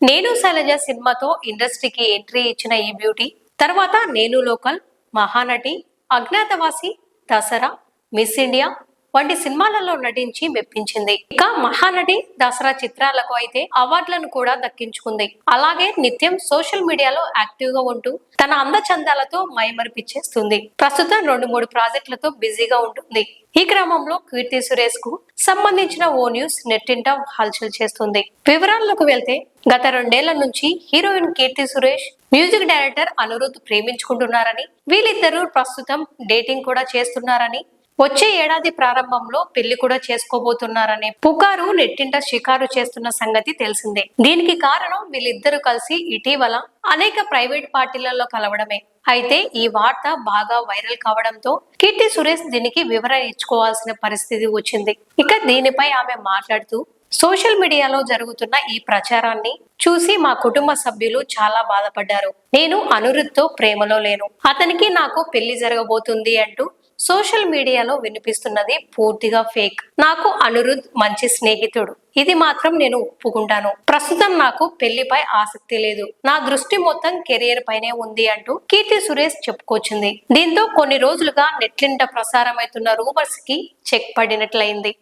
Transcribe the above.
నేను శైలజ సినిమాతో ఇండస్ట్రీకి ఎంట్రీ ఇచ్చిన ఈ బ్యూటీ తర్వాత నేను local, Mahanati, Agnyaathavaasi, Dasara, miss India వంటి సినిమాలలో నటించి మెప్పించింది. ఇక మహానటి, దసరా చిత్రాలకు అయితే అవార్డులను కూడా దక్కించుకుంది. అలాగే నిత్యం సోషల్ మీడియాలో యాక్టివ్ గా ఉంటూ తన అందచందాలతో మైమరిపిచ్చేస్తుంది. ప్రస్తుతం 2-3 ప్రాజెక్టులతో బిజీగా ఉంటుంది. ఈ క్రమంలో కీర్తి సురేష్ కు సంబంధించిన ఓ న్యూస్ నెట్టింట హల్చల్ చేస్తుంది. వివరాల్లోకి వెళ్తే గత 2 ఏళ్ల నుంచి heroine Keerthy Suresh music director Anirudh ప్రేమించుకుంటున్నారని, వీళ్ళిద్దరూ ప్రస్తుతం డేటింగ్ కూడా చేస్తున్నారని, వచ్చే ఏడాది ప్రారంభంలో పెళ్లి కూడా చేసుకోబోతున్నారనే పుకారు నెట్టింట షికారు చేస్తున్న సంగతి తెలిసిందే. దీనికి కారణం వీళ్ళిద్దరూ కలిసి ఇటీవల అనేక ప్రైవేట్ పార్టీలలో కలవడమే. అయితే ఈ వార్త బాగా వైరల్ కావడంతో కీర్తి సురేష్ దీనికి వివరణ ఇచ్చుకోవాల్సిన పరిస్థితి వచ్చింది. ఇక దీనిపై ఆమె మాట్లాడుతూ, సోషల్ మీడియాలో జరుగుతున్న ఈ ప్రచారాన్ని చూసి మా కుటుంబ సభ్యులు చాలా బాధపడ్డారు. నేను అనిరుద్ తో ప్రేమలో లేను, అతనికి నాకు పెళ్లి జరగబోతుంది అంటూ సోషల్ మీడియాలో వినిపిస్తున్నది పూర్తిగా ఫేక్. నాకు అనిరుద్ మంచి స్నేహితుడు, ఇది మాత్రం నేను ఒప్పుకుంటాను. ప్రస్తుతం నాకు పెళ్లిపై ఆసక్తి లేదు, నా దృష్టి మొత్తం కెరియర్ పైనే ఉంది అంటూ కీర్తి సురేష్ చెప్పుకొచ్చింది. దీంతో కొన్ని రోజులుగా నెట్లింట ప్రసారమవుతున్న రూమర్స్ కి చెక్ పడినట్లయింది.